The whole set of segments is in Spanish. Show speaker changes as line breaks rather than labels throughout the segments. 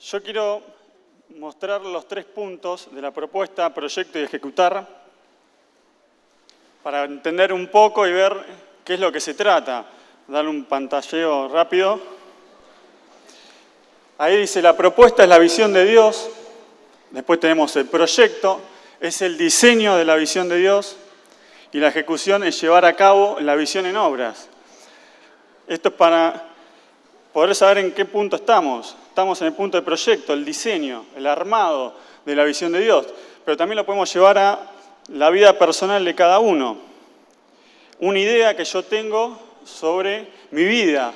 Yo quiero mostrar los 3 puntos de la propuesta, proyecto y ejecutar para entender un poco y ver qué es lo que se trata. Darle un pantalleo rápido. Ahí dice, la propuesta es la visión de Dios. Después tenemos el proyecto, es el diseño de la visión de Dios. Y la ejecución es llevar a cabo la visión en obras. Esto es para poder saber en qué punto estamos. Estamos en el punto de proyecto, el diseño, el armado de la visión de Dios. Pero también lo podemos llevar a la vida personal de cada uno. Una idea que yo tengo sobre mi vida.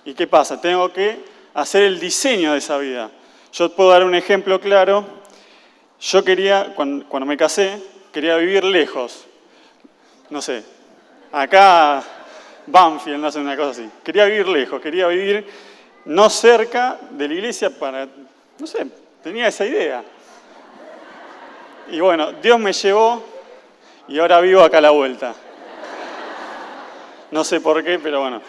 ¿Y qué pasa? Tengo que hacer el diseño de esa vida. Yo puedo dar un ejemplo claro. Yo quería, cuando me casé, quería vivir lejos. No sé, acá Banfield, no sé, una cosa así. Quería vivir lejos, quería vivir no cerca de la iglesia para, no sé, tenía esa idea. Y bueno, Dios me llevó y ahora vivo acá a la vuelta. No sé por qué, pero bueno.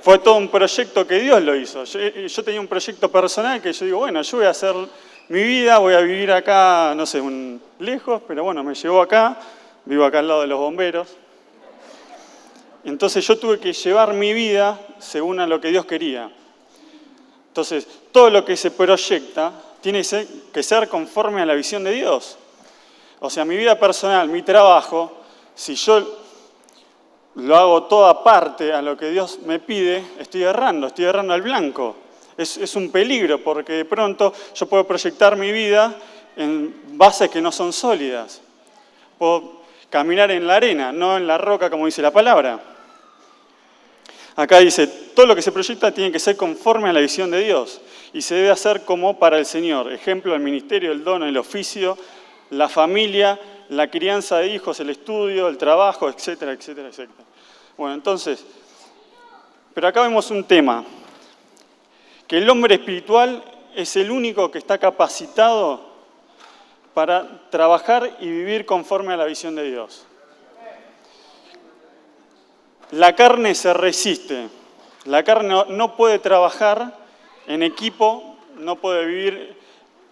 Fue todo un proyecto que Dios lo hizo. Yo tenía un proyecto personal que yo digo, bueno, yo voy a hacer mi vida, voy a vivir acá, no sé, lejos, pero bueno, me llevó acá, vivo acá al lado de los bomberos. Entonces yo tuve que llevar mi vida según a lo que Dios quería. Entonces, todo lo que se proyecta tiene que ser conforme a la visión de Dios. O sea, mi vida personal, mi trabajo, si yo lo hago todo aparte a lo que Dios me pide, estoy errando al blanco. Es un peligro porque de pronto yo puedo proyectar mi vida en bases que no son sólidas. Puedo caminar en la arena, no en la roca como dice la palabra. Acá dice, todo lo que se proyecta tiene que ser conforme a la visión de Dios y se debe hacer como para el Señor. Ejemplo, el ministerio, el don, el oficio, la familia, la crianza de hijos, el estudio, el trabajo, etcétera, etcétera, etcétera. Bueno, entonces, pero acá vemos un tema, que el hombre espiritual es el único que está capacitado para trabajar y vivir conforme a la visión de Dios. La carne se resiste. La carne no puede trabajar en equipo, no puede vivir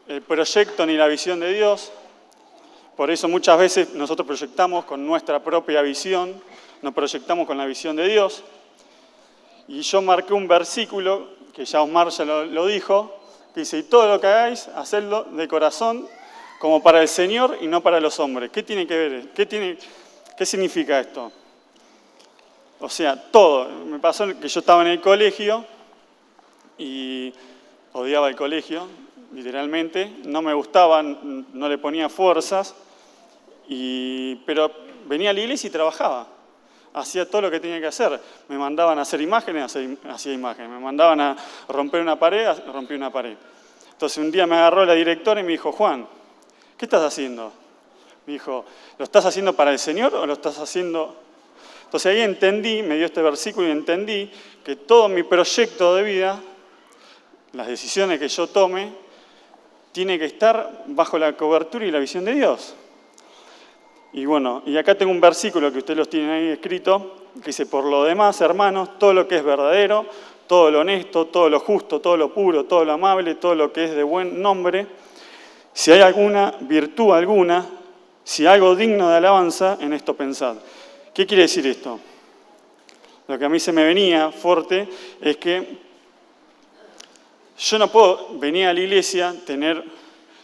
el proyecto ni la visión de Dios. Por eso muchas veces nosotros proyectamos con nuestra propia visión, no proyectamos con la visión de Dios. Y yo marqué un versículo, que ya Osmar ya lo dijo, que dice, y todo lo que hagáis, hacedlo de corazón, como para el Señor y no para los hombres. ¿Qué tiene que ver? ¿Qué significa esto? O sea, todo. Me pasó que yo estaba en el colegio y odiaba el colegio, literalmente. No me gustaba, no le ponía fuerzas, pero venía a la iglesia y trabajaba. Hacía todo lo que tenía que hacer. Me mandaban a hacer imágenes, hacía imágenes. Me mandaban a romper una pared, rompí una pared. Entonces un día me agarró la directora y me dijo, Juan, ¿qué estás haciendo? Me dijo, ¿lo estás haciendo para el Señor o lo estás haciendo...? Entonces ahí entendí, me dio este versículo y entendí que todo mi proyecto de vida, las decisiones que yo tome, tiene que estar bajo la cobertura y la visión de Dios. Y bueno, y acá tengo un versículo que ustedes los tienen ahí escrito, que dice, por lo demás, hermanos, todo lo que es verdadero, todo lo honesto, todo lo justo, todo lo puro, todo lo amable, todo lo que es de buen nombre, si hay alguna virtud alguna, si algo digno de alabanza, en esto pensad. ¿Qué quiere decir esto? Lo que a mí se me venía fuerte es que yo no puedo venir a la iglesia, tener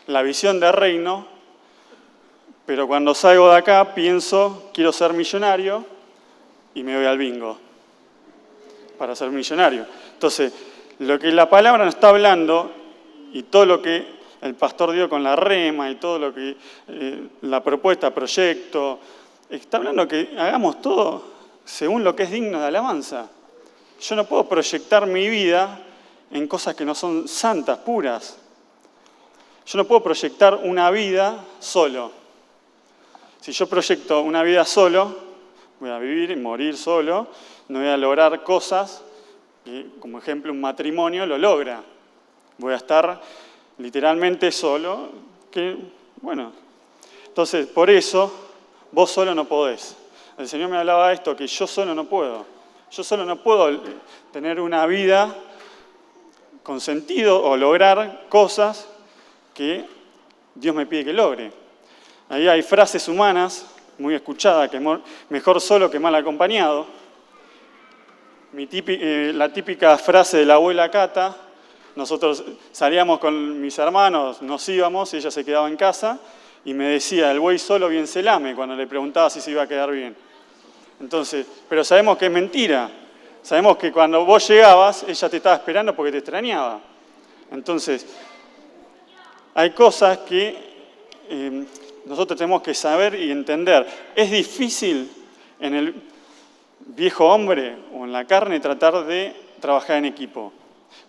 la visión de reino, pero cuando salgo de acá pienso, quiero ser millonario y me voy al bingo para ser millonario. Entonces, lo que la palabra nos está hablando y todo lo que el pastor dio con la rema y todo lo que la propuesta, proyecto, está hablando que hagamos todo según lo que es digno de alabanza. Yo no puedo proyectar mi vida en cosas que no son santas, puras. Yo no puedo proyectar una vida solo. Si yo proyecto una vida solo, voy a vivir y morir solo, no voy a lograr cosas que, como ejemplo, un matrimonio lo logra. Voy a estar literalmente solo, entonces por eso vos solo no podés. El Señor me hablaba de esto, que yo solo no puedo. Yo solo no puedo tener una vida con sentido o lograr cosas que Dios me pide que logre. Ahí hay frases humanas muy escuchadas, que mejor solo que mal acompañado. La típica frase de la abuela Cata: nosotros salíamos con mis hermanos, nos íbamos, ella se quedaba en casa y me decía, el buey solo bien se lame, cuando le preguntaba si se iba a quedar bien. Entonces, pero sabemos que es mentira. Sabemos que cuando vos llegabas, ella te estaba esperando porque te extrañaba. Entonces, hay cosas que nosotros tenemos que saber y entender. Es difícil en el viejo hombre o en la carne tratar de trabajar en equipo,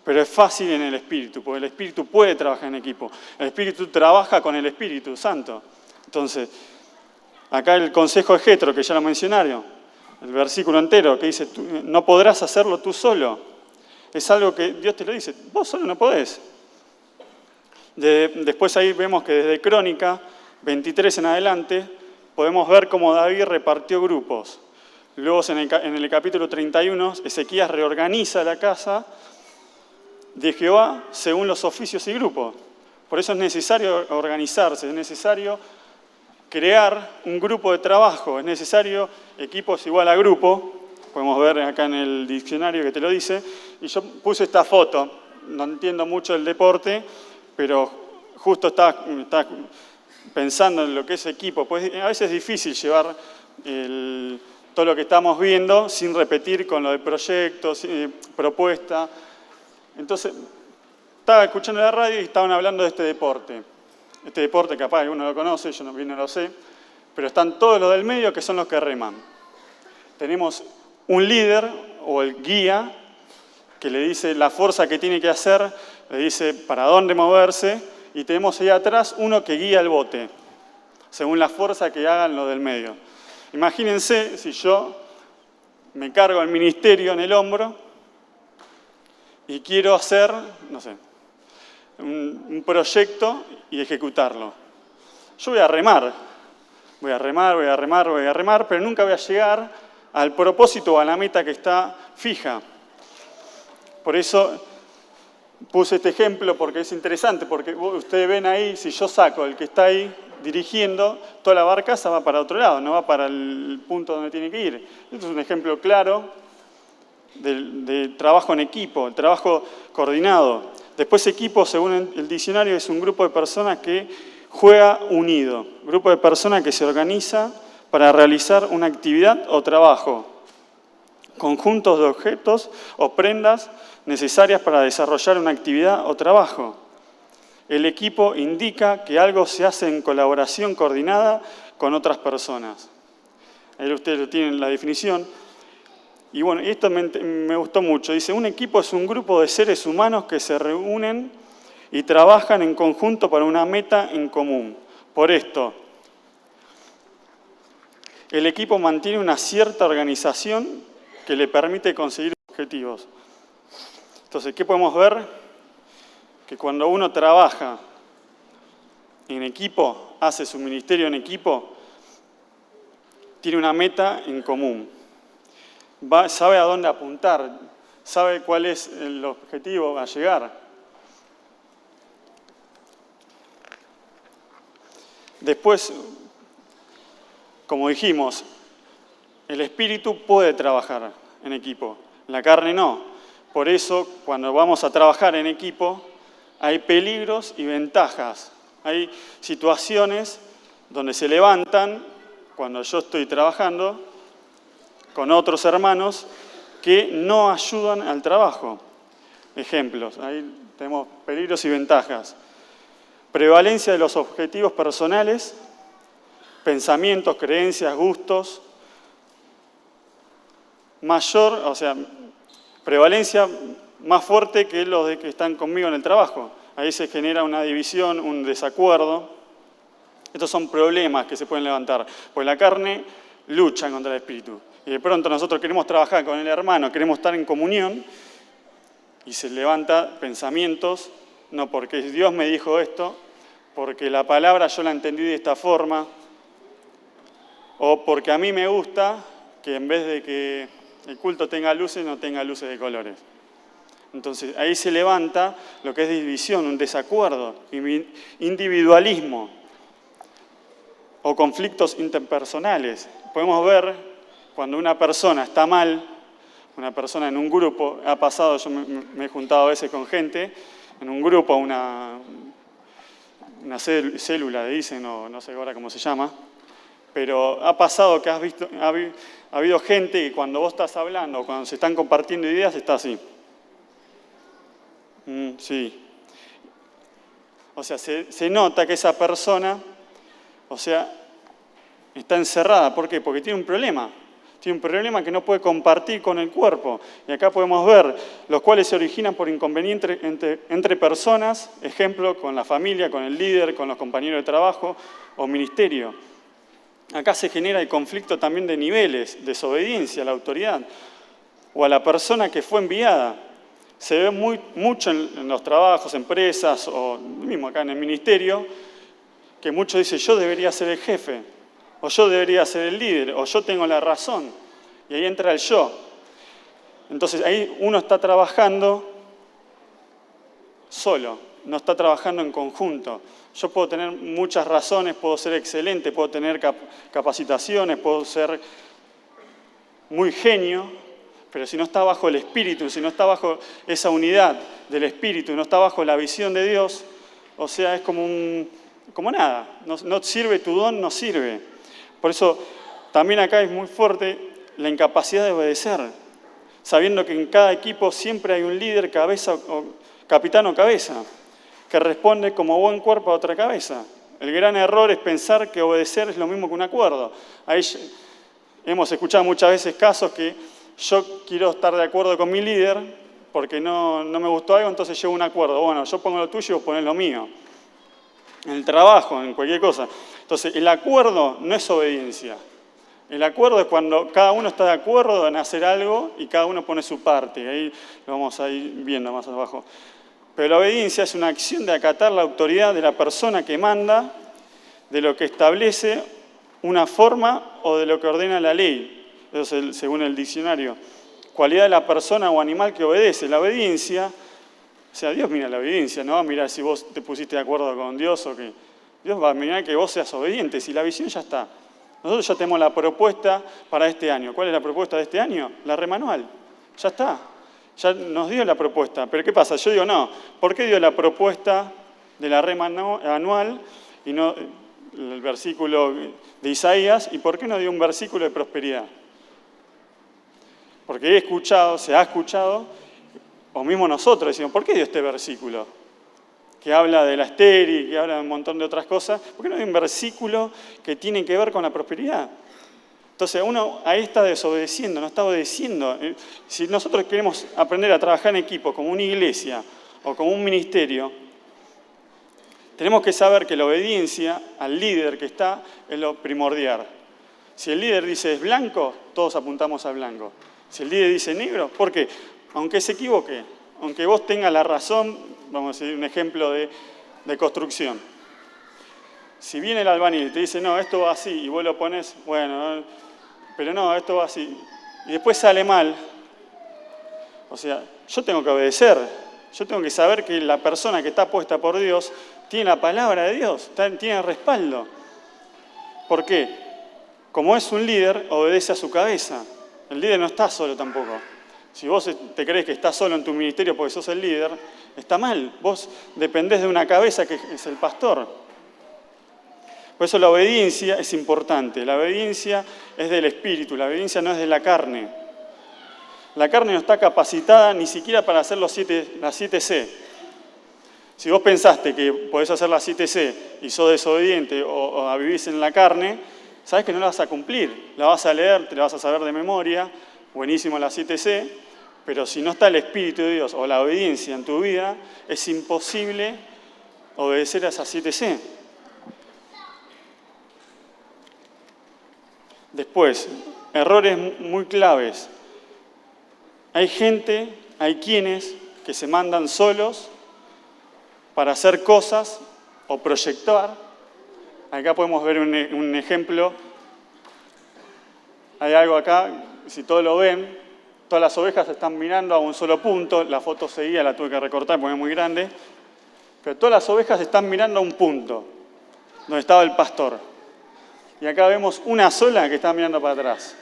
pero es fácil en el Espíritu, porque el Espíritu puede trabajar en equipo. El Espíritu trabaja con el Espíritu Santo. Entonces, acá el consejo de Jetro, que ya lo mencionaron, el versículo entero que dice, no podrás hacerlo tú solo. Es algo que Dios te lo dice, vos solo no podés. Después ahí vemos que desde Crónica 23 en adelante podemos ver cómo David repartió grupos. Luego en el capítulo 31 Ezequías reorganiza la casa de Jehová según los oficios y grupos. Por eso es necesario organizarse, es necesario crear un grupo de trabajo, es necesario equipos igual a grupo. Podemos ver acá en el diccionario que te lo dice. Y yo puse esta foto, no entiendo mucho el deporte, pero justo estaba pensando en lo que es equipo. Pues a veces es difícil llevar todo lo que estamos viendo sin repetir con lo de proyectos, propuesta. Entonces, estaba escuchando la radio y estaban hablando de este deporte. Este deporte capaz alguno lo conoce, yo no lo sé, pero están todos los del medio que son los que reman. Tenemos un líder o el guía que le dice la fuerza que tiene que hacer, le dice para dónde moverse, y tenemos ahí atrás uno que guía el bote, según la fuerza que hagan los del medio. Imagínense si yo me cargo el ministerio en el hombro y quiero hacer, no sé, un proyecto y ejecutarlo. Yo voy a remar, pero nunca voy a llegar al propósito o a la meta que está fija. Por eso puse este ejemplo porque es interesante, porque ustedes ven ahí, si yo saco el que está ahí dirigiendo, toda la barcaza va para otro lado, no va para el punto donde tiene que ir. Esto es un ejemplo claro de trabajo en equipo, el trabajo coordinado. Después equipo, según el diccionario, es un grupo de personas que juega unido, grupo de personas que se organiza para realizar una actividad o trabajo, conjuntos de objetos o prendas necesarias para desarrollar una actividad o trabajo. El equipo indica que algo se hace en colaboración coordinada con otras personas. Ahí ustedes tienen la definición. Y bueno, esto me gustó mucho. Dice, un equipo es un grupo de seres humanos que se reúnen y trabajan en conjunto para una meta en común. Por esto, el equipo mantiene una cierta organización que le permite conseguir objetivos. Entonces, ¿qué podemos ver? Que cuando uno trabaja en equipo, hace su ministerio en equipo, tiene una meta en común. Sabe a dónde apuntar, sabe cuál es el objetivo a llegar. Después, como dijimos, el espíritu puede trabajar en equipo, la carne no. Por eso, cuando vamos a trabajar en equipo, hay peligros y ventajas. Hay situaciones donde se levantan, cuando yo estoy trabajando, con otros hermanos que no ayudan al trabajo. Ejemplos, ahí tenemos peligros y ventajas. Prevalencia de los objetivos personales, pensamientos, creencias, gustos. Prevalencia más fuerte que los de que están conmigo en el trabajo. Ahí se genera una división, un desacuerdo. Estos son problemas que se pueden levantar, porque la carne lucha contra el espíritu. Y de pronto nosotros queremos trabajar con el hermano, queremos estar en comunión, y se levanta pensamientos, no porque Dios me dijo esto, porque la palabra yo la entendí de esta forma, o porque a mí me gusta que en vez de que el culto tenga luces, no tenga luces de colores. Entonces ahí se levanta lo que es división, un desacuerdo, individualismo o conflictos interpersonales. Podemos ver cuando una persona está mal, una persona en un grupo, ha pasado, yo me he juntado a veces con gente, en un grupo, una célula, dicen, o no sé ahora cómo se llama, pero ha pasado que ha habido gente que cuando vos estás hablando, cuando se están compartiendo ideas, está así. Sí. O sea, se nota que esa persona, o sea, está encerrada. ¿Por qué? Porque tiene un problema. Tiene un problema que no puede compartir con el cuerpo. Y acá podemos ver los cuales se originan por inconvenientes entre personas, ejemplo, con la familia, con el líder, con los compañeros de trabajo o ministerio. Acá se genera el conflicto también de niveles, desobediencia a la autoridad o a la persona que fue enviada. Se ve mucho en los trabajos, empresas o mismo acá en el ministerio, que muchos dicen yo debería ser el jefe, o yo debería ser el líder, o yo tengo la razón. Y ahí entra el yo. Entonces ahí uno está trabajando solo, no está trabajando en conjunto. Yo puedo tener muchas razones, puedo ser excelente, puedo tener capacitaciones, puedo ser muy genio, pero si no está bajo el Espíritu, si no está bajo esa unidad del Espíritu, no está bajo la visión de Dios, o sea, es como nada. No sirve tu don, no sirve. Por eso también acá es muy fuerte la incapacidad de obedecer, sabiendo que en cada equipo siempre hay un líder, cabeza, o capitán o cabeza, que responde como buen cuerpo a otra cabeza. El gran error es pensar que obedecer es lo mismo que un acuerdo. Ahí hemos escuchado muchas veces casos que yo quiero estar de acuerdo con mi líder porque no me gustó algo, entonces llevo un acuerdo. Bueno, yo pongo lo tuyo y vos ponés lo mío. En el trabajo, en cualquier cosa. Entonces, el acuerdo no es obediencia. El acuerdo es cuando cada uno está de acuerdo en hacer algo y cada uno pone su parte. Ahí lo vamos a ir viendo más abajo. Pero la obediencia es una acción de acatar la autoridad de la persona que manda, de lo que establece una forma o de lo que ordena la ley. Eso es según el diccionario. Cualidad de la persona o animal que obedece. La obediencia, o sea, Dios mira la obediencia, no va a mirar si vos te pusiste de acuerdo con Dios o que... Dios va a mirar que vos seas obediente. Si la visión ya está. Nosotros ya tenemos la propuesta para este año. ¿Cuál es la propuesta de este año? La remanual. Ya está. Ya nos dio la propuesta. Pero ¿qué pasa? Yo digo, no. ¿Por qué dio la propuesta de la remanual y no el versículo de Isaías? ¿Y por qué no dio un versículo de prosperidad? Porque he escuchado, se ha escuchado, o mismo nosotros decimos, ¿por qué dio este versículo? Que habla de la estéril, que habla de un montón de otras cosas. ¿Por qué no hay un versículo que tiene que ver con la prosperidad? Entonces uno ahí está desobedeciendo, no está obedeciendo. Si nosotros queremos aprender a trabajar en equipo, como una iglesia o como un ministerio, tenemos que saber que la obediencia al líder que está es lo primordial. Si el líder dice es blanco, todos apuntamos al blanco. Si el líder dice negro, ¿por qué? Aunque se equivoque, aunque vos tengas la razón, vamos a decir un ejemplo de construcción. Si viene el albañil y te dice, no, esto va así, y vos lo pones, bueno, pero no, esto va así, y después sale mal, o sea, yo tengo que obedecer, yo tengo que saber que la persona que está puesta por Dios tiene la palabra de Dios, tiene respaldo. ¿Por qué? Como es un líder, obedece a su cabeza. El líder no está solo tampoco. Si vos te crees que estás solo en tu ministerio porque sos el líder, está mal. Vos dependés de una cabeza que es el pastor. Por eso la obediencia es importante. La obediencia es del Espíritu, la obediencia no es de la carne. La carne no está capacitada ni siquiera para hacer las 7C. Si vos pensaste que podés hacer las 7C y sos desobediente o vivís en la carne, sabés que no la vas a cumplir. La vas a leer, te la vas a saber de memoria, buenísimo la 7C, pero si no está el Espíritu de Dios o la obediencia en tu vida, es imposible obedecer a esas 7C. Después, errores muy claves. Hay quienes que se mandan solos para hacer cosas o proyectar. Acá podemos ver un ejemplo. Hay algo acá, si todos lo ven, todas las ovejas están mirando a un solo punto, la foto seguía, la tuve que recortar porque es muy grande, pero todas las ovejas están mirando a un punto, donde estaba el pastor. Y acá vemos una sola que está mirando para atrás.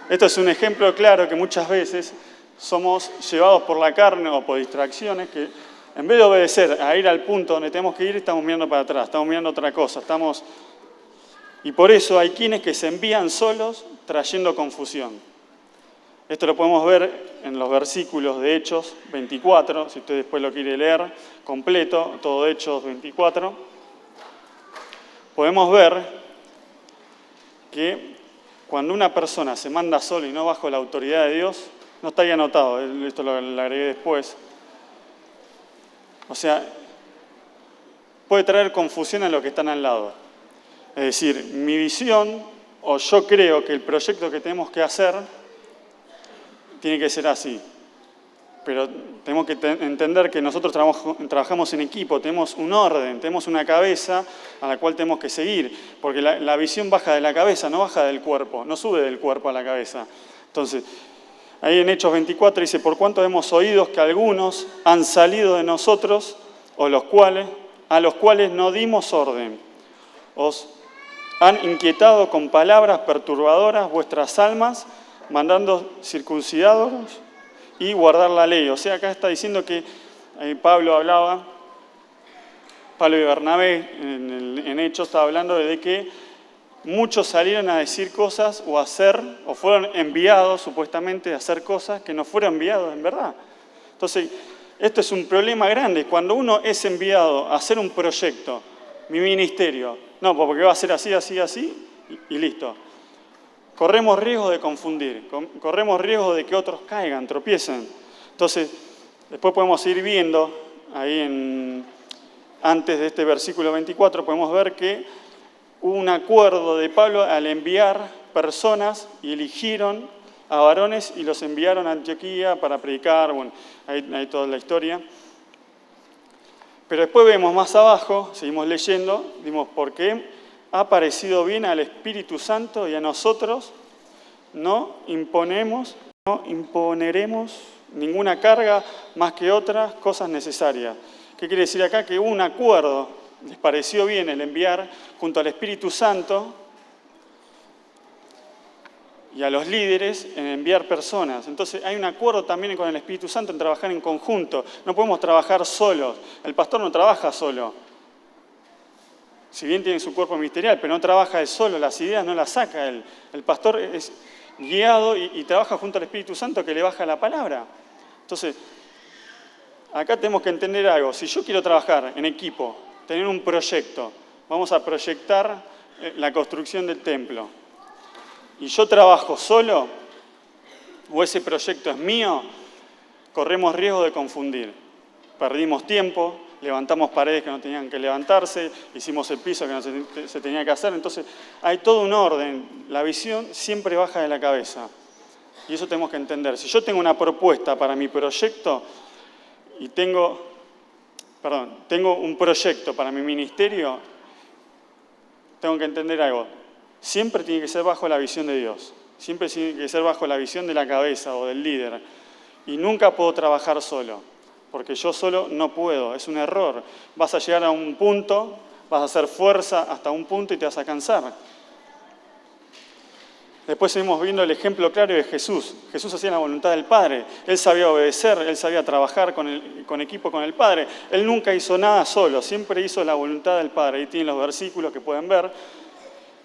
Esto es un ejemplo claro que muchas veces somos llevados por la carne o por distracciones que en vez de obedecer a ir al punto donde tenemos que ir, estamos mirando para atrás, estamos mirando otra cosa. Y por eso hay quienes que se envían solos trayendo confusión. Esto lo podemos ver en los versículos de Hechos 24, si usted después lo quiere leer completo, todo Hechos 24. Podemos ver que cuando una persona se manda solo y no bajo la autoridad de Dios, no está ahí anotado, esto lo agregué después. O sea, puede traer confusión a los que están al lado. Es decir, mi visión, o yo creo que el proyecto que tenemos que hacer, tiene que ser así. Pero tenemos que entender que nosotros trabajamos en equipo, tenemos un orden, tenemos una cabeza a la cual tenemos que seguir. Porque la visión baja de la cabeza, no baja del cuerpo, no sube del cuerpo a la cabeza. Entonces, ahí en Hechos 24 dice, por cuanto hemos oído que algunos han salido de nosotros, a los cuales no dimos orden. Os han inquietado con palabras perturbadoras vuestras almas, mandando circuncidados y guardar la ley. O sea, acá está diciendo que Pablo y Bernabé en Hechos estaba hablando de que muchos salieron a decir cosas o a hacer, o fueron enviados supuestamente a hacer cosas que no fueron enviados en verdad. Entonces, esto es un problema grande. Cuando uno es enviado a hacer un proyecto, mi ministerio, no, porque va a ser así, así, así, y listo. Corremos riesgo de confundir, corremos riesgo de que otros caigan, tropiecen. Entonces, después podemos ir viendo, ahí antes de este versículo 24, podemos ver que hubo un acuerdo de Pablo al enviar personas y eligieron a varones y los enviaron a Antioquía para predicar, bueno, ahí toda la historia. Pero después vemos más abajo, seguimos leyendo, dimos por qué ha parecido bien al Espíritu Santo y a nosotros no imponeremos ninguna carga más que otras cosas necesarias. ¿Qué quiere decir acá? Que hubo un acuerdo, les pareció bien el enviar junto al Espíritu Santo y a los líderes en enviar personas. Entonces hay un acuerdo también con el Espíritu Santo en trabajar en conjunto. No podemos trabajar solos. El pastor no trabaja solo. Si bien tiene su cuerpo ministerial, pero no trabaja él solo, las ideas no las saca él. El pastor es guiado y trabaja junto al Espíritu Santo que le baja la palabra. Entonces, acá tenemos que entender algo. Si yo quiero trabajar en equipo, tener un proyecto, vamos a proyectar la construcción del templo, y yo trabajo solo, o ese proyecto es mío, corremos riesgo de confundir. Perdimos tiempo, levantamos paredes que no tenían que levantarse, hicimos el piso que no se tenía que hacer. Entonces, hay todo un orden. La visión siempre baja de la cabeza. Y eso tenemos que entender. Si yo tengo una propuesta para mi proyecto y tengo un proyecto para mi ministerio, tengo que entender algo. Siempre tiene que ser bajo la visión de Dios. Siempre tiene que ser bajo la visión de la cabeza o del líder. Y nunca puedo trabajar solo, porque yo solo no puedo. Es un error. Vas a llegar a un punto, vas a hacer fuerza hasta un punto y te vas a cansar. Después seguimos viendo el ejemplo claro de Jesús. Jesús hacía la voluntad del Padre. Él sabía obedecer, él sabía trabajar con equipo con el Padre. Él nunca hizo nada solo, siempre hizo la voluntad del Padre. Ahí tienen los versículos que pueden ver.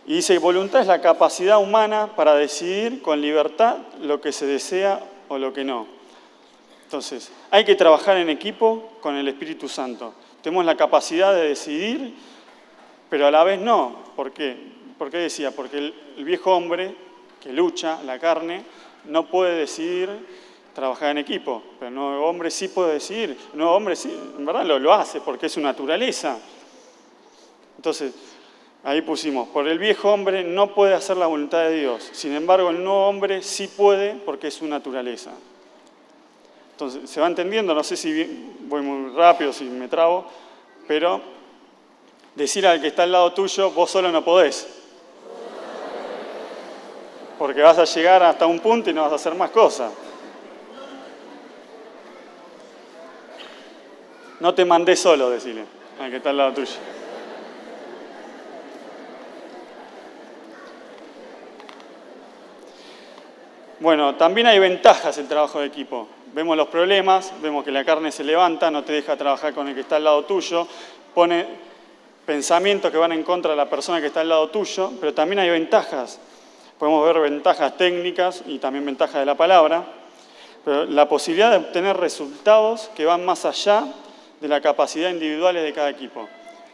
Y dice, voluntad es la capacidad humana para decidir con libertad lo que se desea o lo que no. Entonces, hay que trabajar en equipo con el Espíritu Santo. Tenemos la capacidad de decidir, pero a la vez no. ¿Por qué? ¿Por qué decía? Porque el viejo hombre que lucha, la carne, no puede decidir trabajar en equipo. Pero el nuevo hombre sí puede decidir. El nuevo hombre sí, en verdad lo hace porque es su naturaleza. Entonces, ahí pusimos, por el viejo hombre no puede hacer la voluntad de Dios. Sin embargo, el nuevo hombre sí puede porque es su naturaleza. Entonces, ¿se va entendiendo? No sé si voy muy rápido, si me trabo, pero decir al que está al lado tuyo, vos solo no podés. porque vas a llegar hasta un punto y no vas a hacer más cosas. No te mandé solo, decile, al que está al lado tuyo. Bueno, también hay ventajas del trabajo de equipo. Vemos los problemas, vemos que la carne se levanta, no te deja trabajar con el que está al lado tuyo, pone pensamientos que van en contra de la persona que está al lado tuyo, pero también hay ventajas. Podemos ver ventajas técnicas y también ventajas de la palabra, pero la posibilidad de obtener resultados que van más allá de la capacidad individual de cada equipo.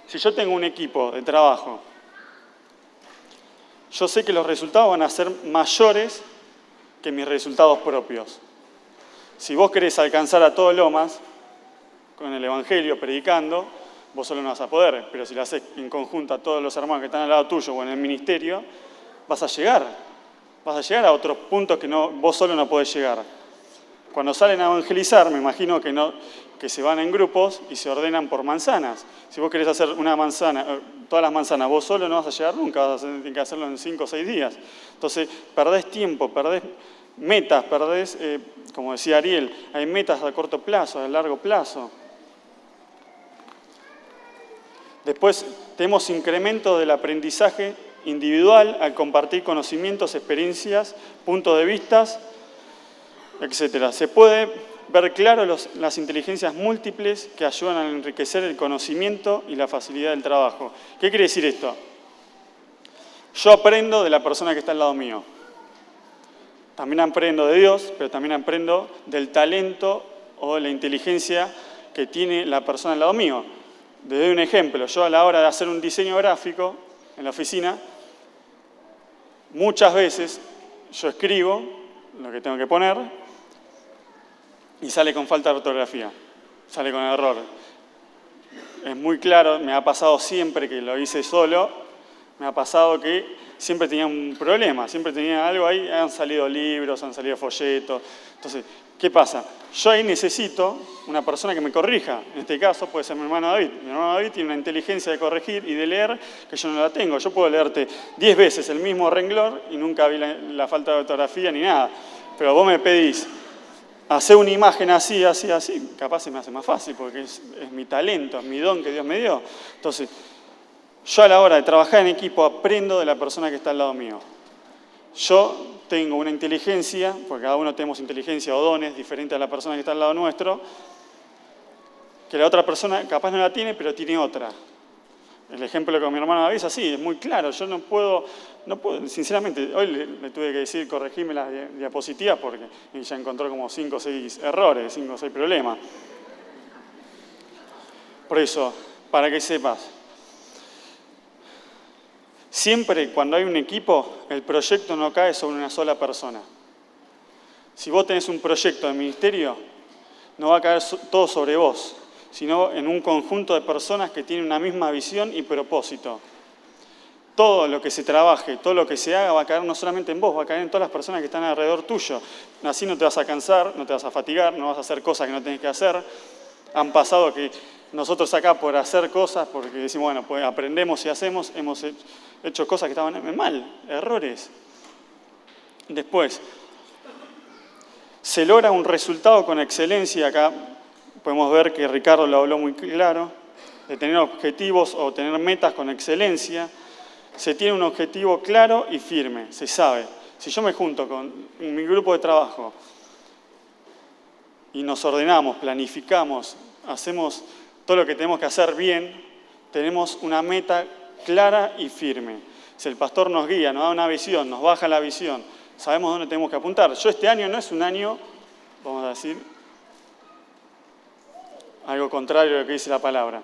Si yo tengo un equipo de trabajo, yo sé que los resultados van a ser mayores que mis resultados propios. Si vos querés alcanzar a todo Lomas con el Evangelio, predicando, vos solo no vas a poder, pero si lo haces en conjunto a todos los hermanos que están al lado tuyo o en el ministerio, vas a llegar a otros puntos que vos solo no podés llegar. Cuando salen a evangelizar, me imagino que se van en grupos y se ordenan por manzanas. Si vos querés hacer una manzana, todas las manzanas, vos solo no vas a llegar nunca, vas a tener que hacerlo en 5 o 6 días. Entonces, perdés tiempo, perdés metas, perdés, como decía Ariel, hay metas a corto plazo, a largo plazo. Después tenemos incremento del aprendizaje individual al compartir conocimientos, experiencias, puntos de vista, etc. Se puede ver claro las inteligencias múltiples que ayudan a enriquecer el conocimiento y la facilidad del trabajo. ¿Qué quiere decir esto? Yo aprendo de la persona que está al lado mío. También aprendo de Dios, pero también aprendo del talento o de la inteligencia que tiene la persona al lado mío. Les doy un ejemplo. Yo a la hora de hacer un diseño gráfico en la oficina, muchas veces yo escribo lo que tengo que poner y sale con falta de ortografía, sale con error. Es muy claro, me ha pasado siempre que lo hice solo, me ha pasado que siempre tenía un problema, siempre tenía algo ahí, han salido libros, han salido folletos. Entonces, ¿qué pasa? Yo ahí necesito una persona que me corrija. En este caso puede ser mi hermano David. Mi hermano David tiene una inteligencia de corregir y de leer que yo no la tengo. Yo puedo leerte 10 veces el mismo renglón y nunca vi la falta de ortografía ni nada. Pero vos me pedís hacer una imagen así, así, así, capaz se me hace más fácil porque es mi talento, es mi don que Dios me dio. Entonces, yo a la hora de trabajar en equipo aprendo de la persona que está al lado mío. Yo tengo una inteligencia, porque cada uno tenemos inteligencia o dones diferentes a la persona que está al lado nuestro, que la otra persona capaz no la tiene, pero tiene otra. El ejemplo con mi hermano David es así, es muy claro. Yo no puedo, sinceramente, hoy le tuve que decir corregirme las diapositivas porque ya encontró como 5 o 6 errores, 5 o 6 problemas. Por eso, para que sepas, siempre cuando hay un equipo, el proyecto no cae sobre una sola persona. Si vos tenés un proyecto de ministerio, no va a caer todo sobre vos, sino en un conjunto de personas que tienen una misma visión y propósito. Todo lo que se trabaje, todo lo que se haga va a caer no solamente en vos, va a caer en todas las personas que están alrededor tuyo. Así no te vas a cansar, no te vas a fatigar, no vas a hacer cosas que no tenés que hacer. Han pasado que nosotros acá por hacer cosas, porque decimos, bueno, pues aprendemos y hacemos, hemos hecho cosas que estaban mal, errores. Después, se logra un resultado con excelencia. Acá podemos ver que Ricardo lo habló muy claro, de tener objetivos o tener metas con excelencia. Se tiene un objetivo claro y firme, se sabe. Si yo me junto con mi grupo de trabajo y nos ordenamos, planificamos, hacemos todo lo que tenemos que hacer bien, tenemos una meta clara y firme. Si el pastor nos guía, nos da una visión, nos baja la visión, sabemos dónde tenemos que apuntar. Yo este año no es un año, vamos a decir, algo contrario a lo que dice la palabra,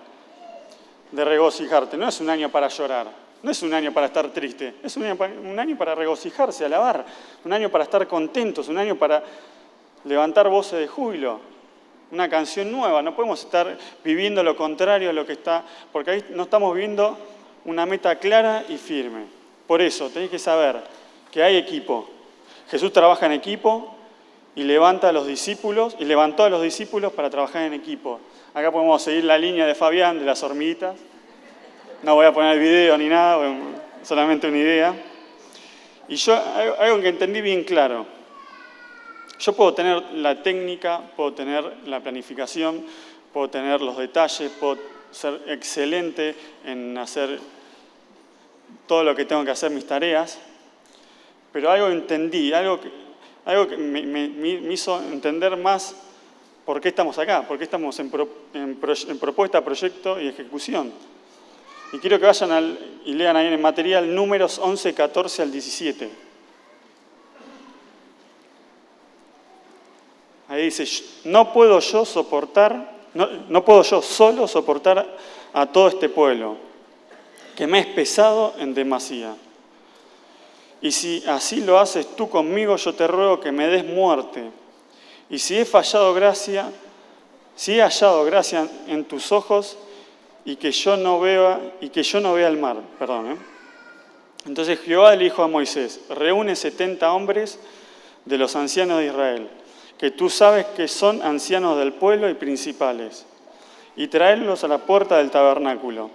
de regocijarte. No es un año para llorar, no es un año para estar triste, es un año para regocijarse, alabar, un año para estar contentos, un año para levantar voces de júbilo, una canción nueva. No podemos estar viviendo lo contrario a lo que está, porque ahí no estamos viviendo una meta clara y firme. Por eso tenéis que saber que hay equipo. Jesús trabaja en equipo y levantó a los discípulos para trabajar en equipo. Acá podemos seguir la línea de Fabián, de las hormiguitas. No voy a poner el video ni nada, solamente una idea. Y yo, algo que entendí bien claro, yo puedo tener la técnica, puedo tener la planificación, puedo tener los detalles, puedo ser excelente en hacer todo lo que tengo que hacer, mis tareas, pero algo entendí, algo que me hizo entender más por qué estamos acá, por qué estamos en propuesta, proyecto y ejecución. Y quiero que vayan y lean ahí en el material Números 11, 14 al 17. Ahí dice, no puedo yo solo soportar a todo este pueblo, que me es pesado en demasía. Y si así lo haces tú conmigo, yo te ruego que me des muerte. Y si he hallado gracia en tus ojos, y que yo no vea el mar. Entonces Jehová le dijo a Moisés, reúne 70 hombres de los ancianos de Israel, que tú sabes que son ancianos del pueblo y principales, y tráelos a la puerta del tabernáculo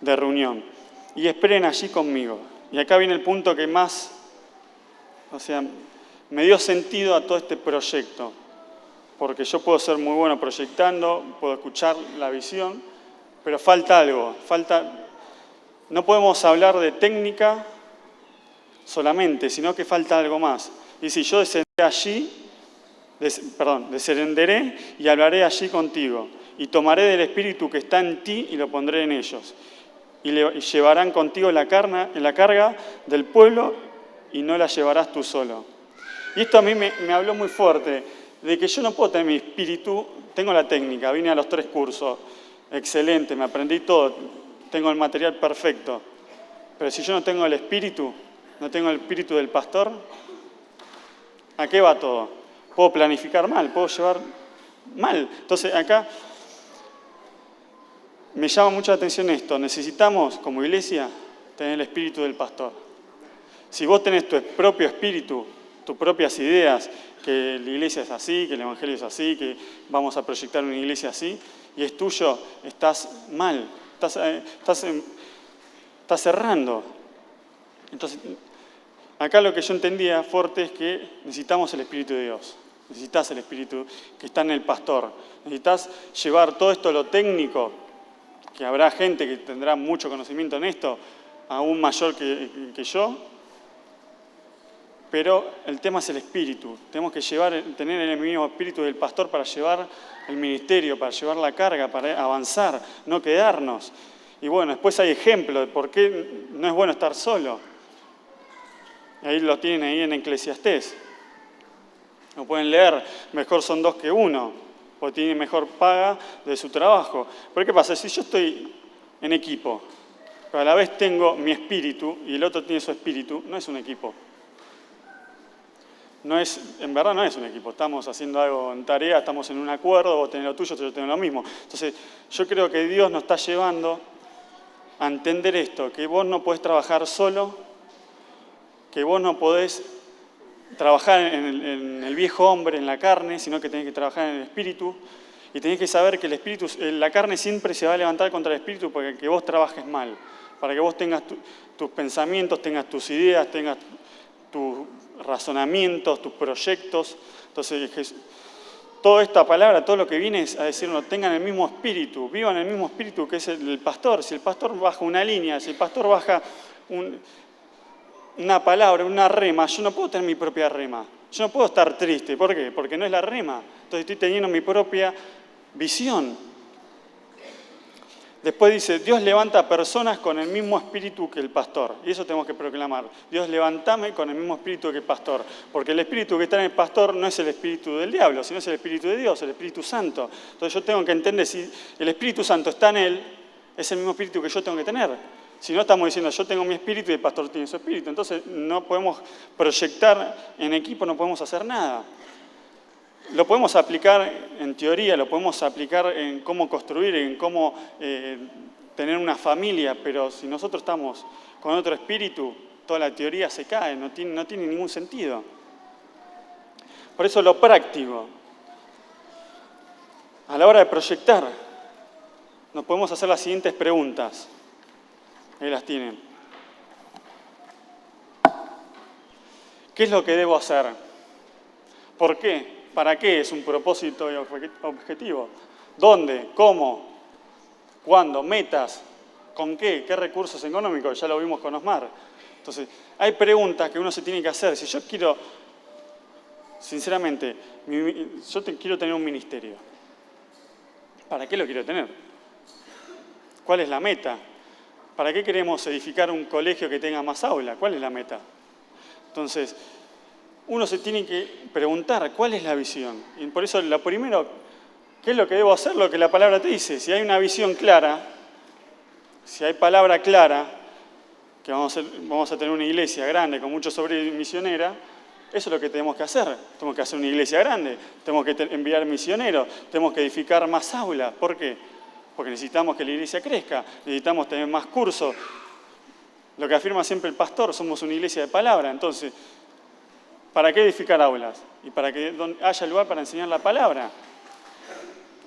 de reunión, y esperen allí conmigo. Y acá viene el punto que más, me dio sentido a todo este proyecto, porque yo puedo ser muy bueno proyectando, puedo escuchar la visión, pero falta algo, no podemos hablar de técnica solamente, sino que falta algo más. Y si yo descenderé y hablaré allí contigo, y tomaré del espíritu que está en ti y lo pondré en ellos. Y llevarán contigo la carga del pueblo y no la llevarás tú solo. Y esto a mí me habló muy fuerte, de que yo no puedo tener mi espíritu, tengo la técnica, vine a los 3 cursos, excelente, me aprendí todo, tengo el material perfecto. Pero si yo no tengo el espíritu del pastor, ¿a qué va todo? Puedo planificar mal, puedo llevar mal. Entonces acá me llama mucho la atención esto. Necesitamos, como iglesia, tener el espíritu del pastor. Si vos tenés tu propio espíritu, tus propias ideas, que la iglesia es así, que el evangelio es así, que vamos a proyectar una iglesia así, y es tuyo, estás mal, estás cerrando. Entonces, acá lo que yo entendía fuerte es que necesitamos el Espíritu de Dios. Necesitas el Espíritu que está en el pastor. Necesitas llevar todo esto, lo técnico, que habrá gente que tendrá mucho conocimiento en esto, aún mayor que yo, pero el tema es el espíritu. Tenemos que tener el mismo espíritu del pastor para llevar el ministerio, para llevar la carga, para avanzar, no quedarnos. Y bueno, después hay ejemplos de por qué no es bueno estar solo. Ahí lo tienen ahí en Eclesiastés. Lo pueden leer, mejor son 2 que 1, porque tienen mejor paga de su trabajo. ¿Pero qué pasa? Si yo estoy en equipo, pero a la vez tengo mi espíritu y el otro tiene su espíritu, no es un equipo. En verdad no es un equipo, estamos haciendo algo en tarea, estamos en un acuerdo, vos tenés lo tuyo, yo tengo lo mismo. Entonces, yo creo que Dios nos está llevando a entender esto, que vos no podés trabajar solo, que vos no podés trabajar en el viejo hombre, en la carne, sino que tenés que trabajar en el espíritu, y tenés que saber que la carne siempre se va a levantar contra el espíritu para que vos trabajes mal, para que vos tengas tus pensamientos, tengas tus ideas, tengas tus razonamientos, tus proyectos. Entonces, toda esta palabra, todo lo que viene es a decirnos, tengan el mismo espíritu, vivan el mismo espíritu que es el pastor. Si el pastor baja una línea, si el pastor baja una palabra, una rema, yo no puedo tener mi propia rema. Yo no puedo estar triste. ¿Por qué? Porque no es la rema. Entonces estoy teniendo mi propia visión. Después dice, Dios levanta personas con el mismo espíritu que el pastor. Y eso tenemos que proclamar. Dios, levantame con el mismo espíritu que el pastor. Porque el espíritu que está en el pastor no es el espíritu del diablo, sino es el espíritu de Dios, el Espíritu Santo. Entonces yo tengo que entender, si el Espíritu Santo está en él, es el mismo espíritu que yo tengo que tener. Si no, estamos diciendo, yo tengo mi espíritu y el pastor tiene su espíritu. Entonces no podemos proyectar en equipo, no podemos hacer nada. Lo podemos aplicar en teoría, lo podemos aplicar en cómo construir, en cómo tener una familia, pero si nosotros estamos con otro espíritu, toda la teoría se cae, no tiene ningún sentido. Por eso lo práctico, a la hora de proyectar, nos podemos hacer las siguientes preguntas. Ahí las tienen. ¿Qué es lo que debo hacer? ¿Por qué? ¿Para qué? Es un propósito y objetivo. ¿Dónde? ¿Cómo? ¿Cuándo? ¿Metas? ¿Con qué? ¿Qué recursos económicos? Ya lo vimos con Osmar. Entonces, hay preguntas que uno se tiene que hacer. Si yo quiero, sinceramente, quiero tener un ministerio. ¿Para qué lo quiero tener? ¿Cuál es la meta? ¿Para qué queremos edificar un colegio que tenga más aulas? ¿Cuál es la meta? Entonces, uno se tiene que preguntar cuál es la visión. Y por eso lo primero, ¿qué es lo que debo hacer? Lo que la palabra te dice. Si hay una visión clara, si hay palabra clara, que vamos a tener una iglesia grande con muchos obreros y misioneras, eso es lo que tenemos que hacer. Tenemos que hacer una iglesia grande, tenemos que enviar misioneros, tenemos que edificar más aulas. ¿Por qué? Porque necesitamos que la iglesia crezca, necesitamos tener más cursos. Lo que afirma siempre el pastor, somos una iglesia de palabra. Entonces, ¿para qué edificar aulas? Y para que haya lugar para enseñar la palabra.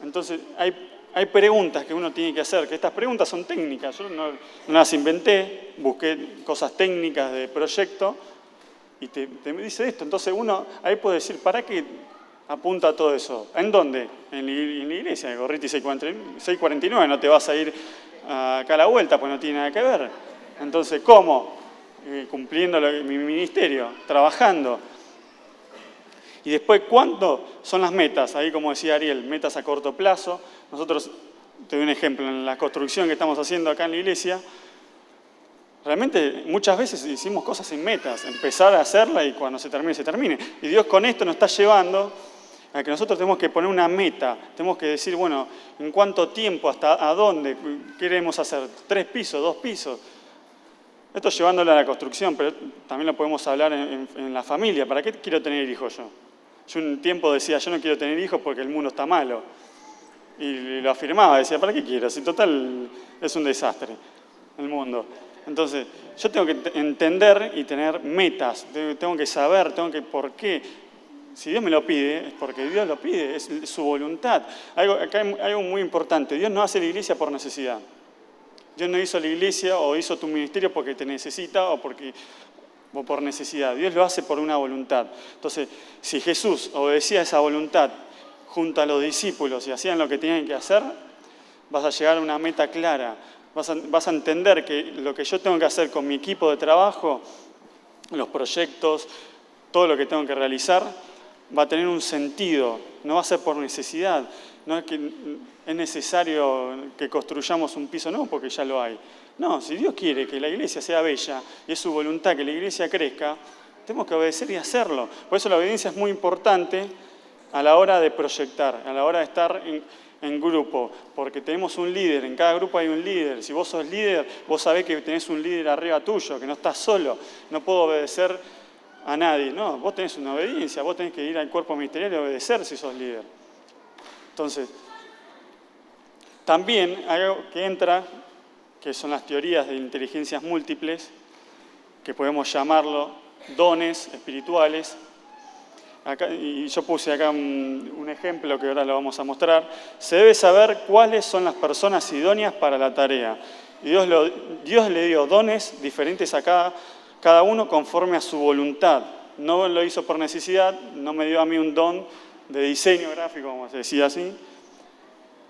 Entonces, hay preguntas que uno tiene que hacer, que estas preguntas son técnicas. Yo no las inventé, busqué cosas técnicas de proyecto y te dice esto. Entonces, uno ahí puede decir, ¿para qué apunta todo eso? ¿En dónde? En la iglesia, en Gorriti 649, no te vas a ir acá a la vuelta, pues no tiene nada que ver. Entonces, ¿cómo? Cumpliendo mi ministerio, trabajando. Y después, ¿cuándo son las metas? Ahí, como decía Ariel, metas a corto plazo. Nosotros, te doy un ejemplo, en la construcción que estamos haciendo acá en la iglesia, realmente muchas veces hicimos cosas sin metas, empezar a hacerla y cuando se termine, se termine. Y Dios con esto nos está llevando a que nosotros tenemos que poner una meta, tenemos que decir, bueno, ¿en cuánto tiempo, hasta a dónde queremos hacer? 3 pisos, 2 pisos. Esto llevándolo a la construcción, pero también lo podemos hablar en la familia. ¿Para qué quiero tener hijos yo? Yo un tiempo decía, yo no quiero tener hijos porque el mundo está malo. Y lo afirmaba, decía, ¿para qué quiero? Si total es un desastre el mundo. Entonces, yo tengo que entender y tener metas, tengo que saber, ¿por qué? Si Dios me lo pide, es porque Dios lo pide, es su voluntad. Acá hay algo muy importante, Dios no hace la iglesia por necesidad. Dios no hizo la iglesia o hizo tu ministerio porque te necesita o por necesidad. Dios lo hace por una voluntad. Entonces, si Jesús obedecía a esa voluntad junto a los discípulos y hacían lo que tenían que hacer, vas a llegar a una meta clara. Vas a entender que lo que yo tengo que hacer con mi equipo de trabajo, los proyectos, todo lo que tengo que realizar, va a tener un sentido. No va a ser por necesidad. No es que es necesario que construyamos un piso, no, porque ya lo hay. No, si Dios quiere que la iglesia sea bella y es su voluntad que la iglesia crezca, tenemos que obedecer y hacerlo. Por eso la obediencia es muy importante a la hora de proyectar, a la hora de estar en grupo, porque tenemos un líder, en cada grupo hay un líder. Si vos sos líder, vos sabés que tenés un líder arriba tuyo, que no estás solo. No puedo obedecer a nadie, no, vos tenés una obediencia, vos tenés que ir al cuerpo ministerial y obedecer si sos líder. Entonces, también hay algo que entra, que son las teorías de inteligencias múltiples, que podemos llamarlo dones espirituales. Y yo puse acá un ejemplo que ahora lo vamos a mostrar. Se debe saber cuáles son las personas idóneas para la tarea. Y Dios le dio dones diferentes a cada uno conforme a su voluntad. No lo hizo por necesidad, no me dio a mí un don de diseño gráfico, como se decía así.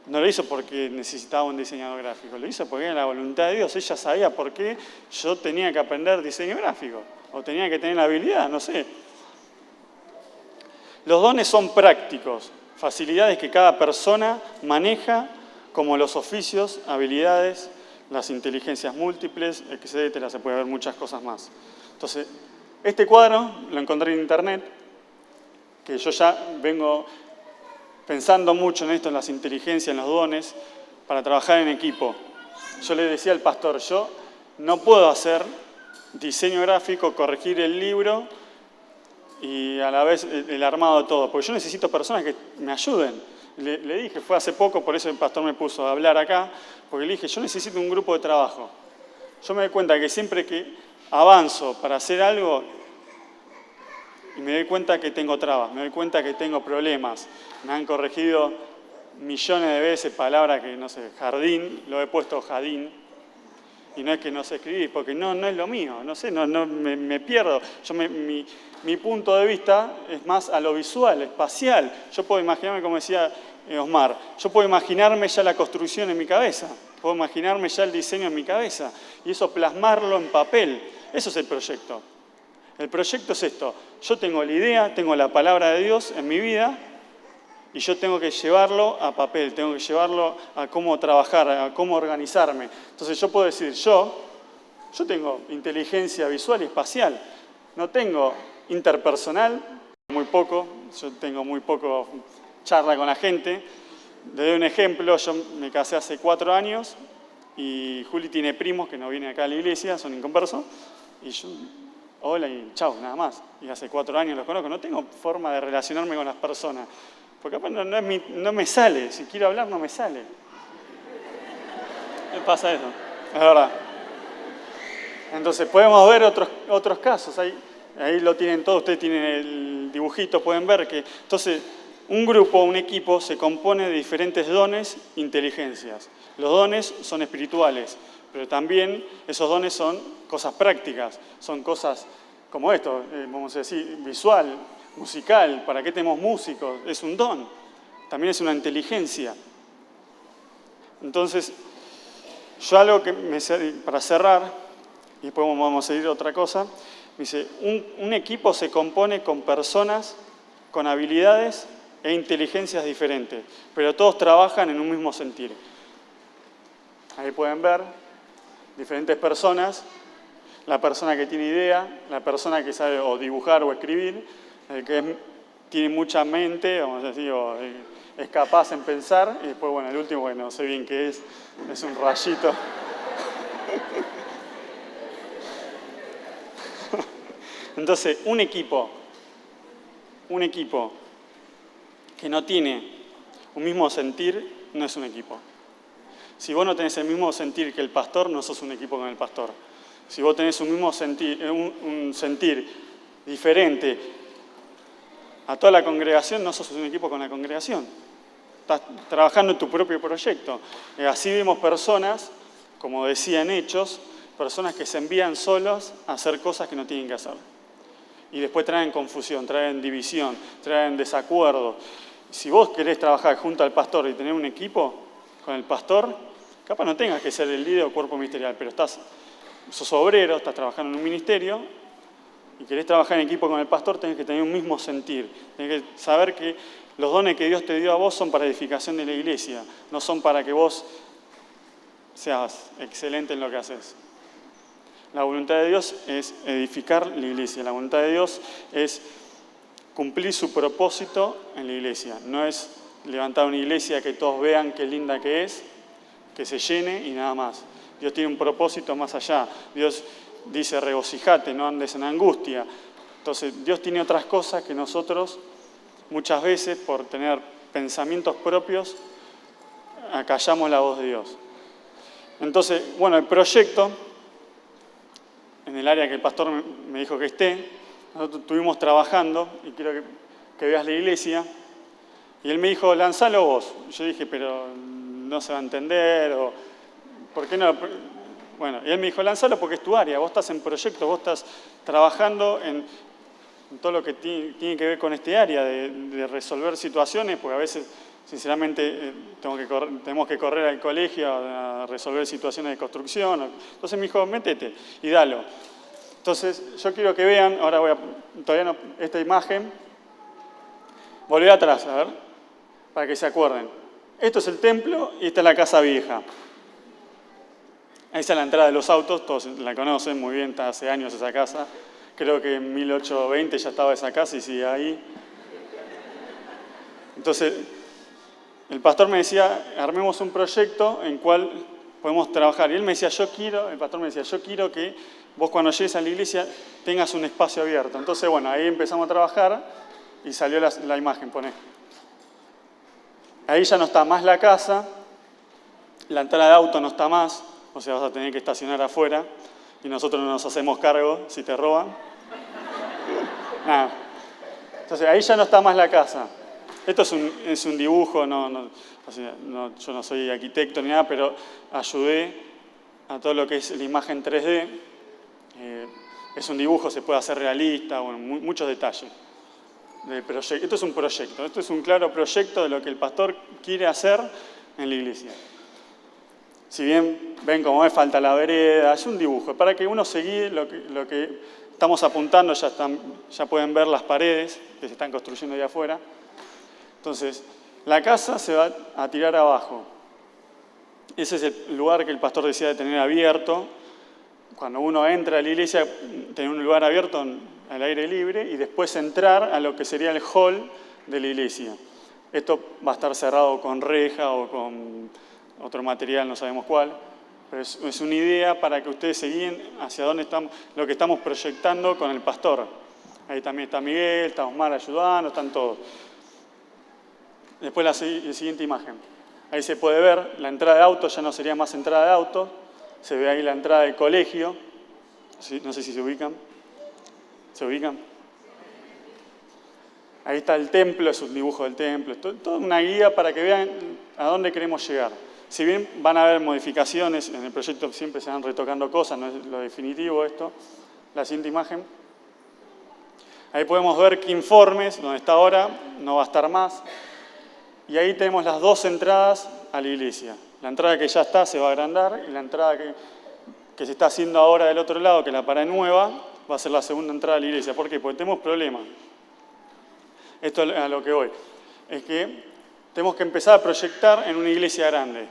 No lo hizo porque necesitaba un diseñador gráfico, lo hizo porque era la voluntad de Dios. Ella sabía por qué yo tenía que aprender diseño gráfico, o tenía que tener la habilidad, no sé. Los dones son prácticos, facilidades que cada persona maneja, como los oficios, habilidades, las inteligencias múltiples, etcétera. Se puede ver muchas cosas más. Entonces, este cuadro lo encontré en internet, que yo ya vengo pensando mucho en esto, en las inteligencias, en los dones, para trabajar en equipo. Yo le decía al pastor, yo no puedo hacer diseño gráfico, corregir el libro y a la vez el armado de todo, porque yo necesito personas que me ayuden. Le dije, fue hace poco, por eso el pastor me puso a hablar acá, porque le dije, yo necesito un grupo de trabajo. Yo me doy cuenta que siempre que avanzo para hacer algo, y me doy cuenta que tengo trabas, me doy cuenta que tengo problemas. Me han corregido millones de veces palabras que, no sé, jardín, lo he puesto jardín. Y no es que no sé escribir, porque no es lo mío, no sé, me pierdo. Mi punto de vista es más a lo visual, espacial. Yo puedo imaginarme, como decía Osmar, yo puedo imaginarme ya la construcción en mi cabeza, puedo imaginarme ya el diseño en mi cabeza, y eso plasmarlo en papel. Eso es el proyecto. El proyecto es esto: yo tengo la idea, tengo la palabra de Dios en mi vida, y yo tengo que llevarlo a papel, tengo que llevarlo a cómo trabajar, a cómo organizarme. Entonces yo puedo decir, yo tengo inteligencia visual y espacial, no tengo interpersonal, muy poco, yo tengo muy poco charla con la gente. Le doy un ejemplo: yo me casé hace 4 años y Juli tiene primos que no vienen acá a la iglesia, son inconversos, y yo, hola y chau, nada más. Y hace 4 años los conozco, no tengo forma de relacionarme con las personas, porque capaz no me sale, si quiero hablar no me sale. Me pasa eso, es verdad. Entonces podemos ver otros casos, ahí lo tienen todos, ustedes tienen el dibujito, pueden ver que, entonces, un grupo, un equipo, se compone de diferentes dones, inteligencias. Los dones son espirituales, pero también esos dones son cosas prácticas, son cosas como esto, vamos a decir, visual, musical. ¿Para qué tenemos músicos? Es un don, también es una inteligencia. Entonces, yo algo que para cerrar, y después vamos a ir a otra cosa, me dice, un equipo se compone con personas con habilidades e inteligencias diferentes, pero todos trabajan en un mismo sentir. Ahí pueden ver diferentes personas: la persona que tiene idea, la persona que sabe o dibujar o escribir, el que tiene mucha mente, vamos a decir, o es capaz en pensar, y después, bueno, el último, bueno, no sé bien qué es un rayito. Entonces, un equipo que no tiene un mismo sentir no es un equipo. Si vos no tenés el mismo sentir que el pastor, no sos un equipo con el pastor. Si vos tenés un mismo sentir, un sentir diferente a toda la congregación, no sos un equipo con la congregación. Estás trabajando en tu propio proyecto. Así vemos personas, como decía en Hechos, personas que se envían solos a hacer cosas que no tienen que hacer. Y después traen confusión, traen división, traen desacuerdo. Si vos querés trabajar junto al pastor y tener un equipo con el pastor, capaz no tengas que ser el líder o cuerpo ministerial, pero sos obrero, estás trabajando en un ministerio y querés trabajar en equipo con el pastor, tenés que tener un mismo sentir. Tenés que saber que los dones que Dios te dio a vos son para edificación de la iglesia, no son para que vos seas excelente en lo que haces. La voluntad de Dios es edificar la iglesia. La voluntad de Dios es cumplir su propósito en la iglesia. No es levantar una iglesia que todos vean qué linda que es, que se llene y nada más. Dios tiene un propósito más allá. Dios dice, regocijate, no andes en angustia. Entonces, Dios tiene otras cosas que nosotros, muchas veces, por tener pensamientos propios, acallamos la voz de Dios. Entonces, bueno, el proyecto, en el área que el pastor me dijo que esté, nosotros estuvimos trabajando, y quiero que veas la iglesia, y él me dijo, lanzalo vos. Yo dije, pero no se va a entender, o ¿por qué no? Bueno, y él me dijo, lanzalo porque es tu área, vos estás en proyecto, vos estás trabajando en todo lo que tiene que ver con este área, de resolver situaciones, porque a veces, sinceramente, tenemos que correr al colegio a resolver situaciones de construcción. Entonces me dijo, métete y dalo. Entonces, yo quiero que vean, ahora todavía no, esta imagen, volver atrás, a ver, para que se acuerden. Esto es el templo y esta es la casa vieja. Ahí está la entrada de los autos, todos la conocen muy bien, está hace años esa casa. Creo que en 1820 ya estaba esa casa y sigue ahí. Entonces, el pastor me decía, armemos un proyecto en cual podemos trabajar. Y él me decía, el pastor me decía, yo quiero que vos cuando llegues a la iglesia tengas un espacio abierto. Entonces, bueno, ahí empezamos a trabajar y salió la imagen, poné. Ahí ya no está más la casa, la entrada de auto no está más, o sea, vas a tener que estacionar afuera y nosotros no nos hacemos cargo si te roban. Nada. Entonces, ahí ya no está más la casa. Esto es un dibujo, yo no soy arquitecto ni nada, pero ayudé a todo lo que es la imagen 3D. Es un dibujo, se puede hacer realista, bueno, muchos detalles. Esto es un proyecto, esto es un claro proyecto de lo que el pastor quiere hacer en la iglesia. Si bien ven cómo me falta la vereda, es un dibujo, para que uno se guíe lo que estamos apuntando, ya pueden ver las paredes que se están construyendo ahí afuera. Entonces, la casa se va a tirar abajo. Ese es el lugar que el pastor decía de tener abierto. Cuando uno entra a la iglesia, tener un lugar abierto al aire libre y después entrar a lo que sería el hall de la iglesia. Esto va a estar cerrado con reja o con otro material, no sabemos cuál, pero es una idea para que ustedes se guíen hacia dónde estamos, lo que estamos proyectando con el pastor. Ahí también está Miguel, está Osmar ayudando, están todos. Después la siguiente imagen. Ahí se puede ver, la entrada de autos ya no sería más entrada de autos. Se ve ahí la entrada del colegio. No sé si se ubican. ¿Se ubican? Ahí está el templo, es un dibujo del templo. Toda una guía para que vean a dónde queremos llegar. Si bien van a haber modificaciones, en el proyecto siempre se van retocando cosas, no es lo definitivo esto. La siguiente imagen. Ahí podemos ver que informes, donde está ahora, no va a estar más. Y ahí tenemos las dos entradas a la iglesia. La entrada que ya está se va a agrandar y la entrada que se está haciendo ahora del otro lado, que es la pared nueva, va a ser la segunda entrada a la iglesia. ¿Por qué? Porque tenemos problemas. Esto es a lo que voy. Es que tenemos que empezar a proyectar en una iglesia grande.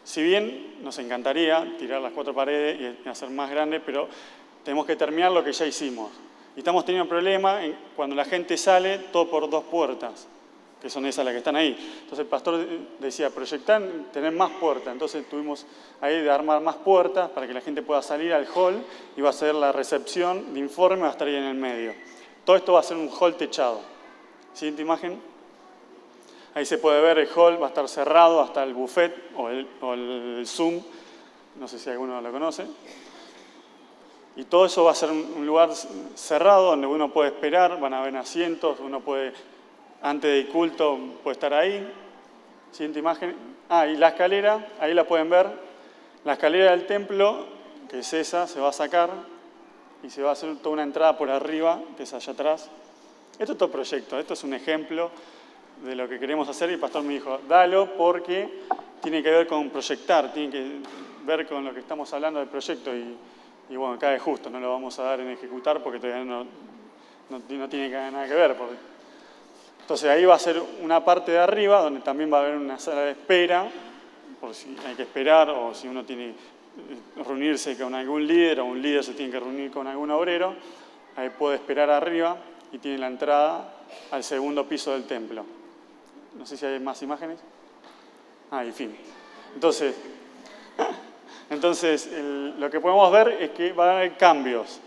Si bien nos encantaría tirar las 4 paredes y hacer más grande, pero tenemos que terminar lo que ya hicimos. Y estamos teniendo un problema cuando la gente sale todo por 2 puertas, que son esas las que están ahí. Entonces el pastor decía, proyectar, tener más puertas. Entonces tuvimos ahí de armar más puertas para que la gente pueda salir al hall y va a ser la recepción de informe, va a estar ahí en el medio. Todo esto va a ser un hall techado. Siguiente imagen. Ahí se puede ver el hall, va a estar cerrado hasta el buffet o el Zoom. No sé si alguno lo conoce. Y todo eso va a ser un lugar cerrado donde uno puede esperar, van a haber asientos, uno puede, antes del culto, puede estar ahí. Siguiente imagen. Y la escalera, ahí la pueden ver. La escalera del templo, que es esa, se va a sacar y se va a hacer toda una entrada por arriba, que es allá atrás. Esto es todo proyecto, esto es un ejemplo de lo que queremos hacer y el pastor me dijo, dalo porque tiene que ver con proyectar, tiene que ver con lo que estamos hablando del proyecto y bueno, cae justo, no lo vamos a dar en ejecutar porque todavía no tiene nada que ver. Entonces ahí va a ser una parte de arriba donde también va a haber una sala de espera, por si hay que esperar o si uno tiene que reunirse con algún líder o un líder se tiene que reunir con algún obrero, ahí puede esperar arriba y tiene la entrada al segundo piso del templo. No sé si hay más imágenes. Y fin. Entonces lo que podemos ver es que va a haber cambios.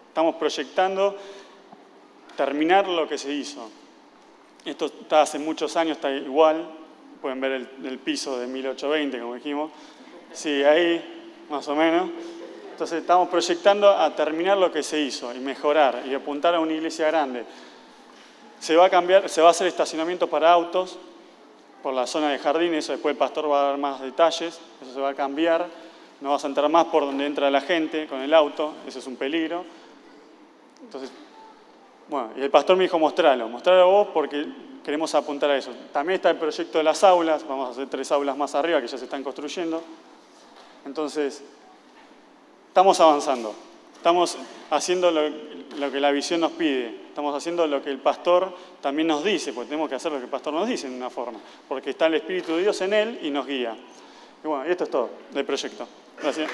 Estamos proyectando terminar lo que se hizo. Esto está hace muchos años, está igual. Pueden ver el piso de 1820, como dijimos. Sí, ahí, más o menos. Entonces estamos proyectando a terminar lo que se hizo y mejorar y apuntar a una iglesia grande. Se va a hacer estacionamiento para autos por la zona de jardín, eso después el pastor va a dar más detalles, eso se va a cambiar, no vas a entrar más por donde entra la gente con el auto, eso es un peligro. Entonces, bueno, y el pastor me dijo mostralo vos porque queremos apuntar a eso. También está el proyecto de las aulas, vamos a hacer 3 aulas más arriba que ya se están construyendo. Entonces, estamos avanzando, estamos haciendo lo que la visión nos pide, estamos haciendo lo que el pastor también nos dice, porque tenemos que hacer lo que el pastor nos dice en una forma, porque está el Espíritu de Dios en él y nos guía. Y bueno, y esto es todo del proyecto. Gracias.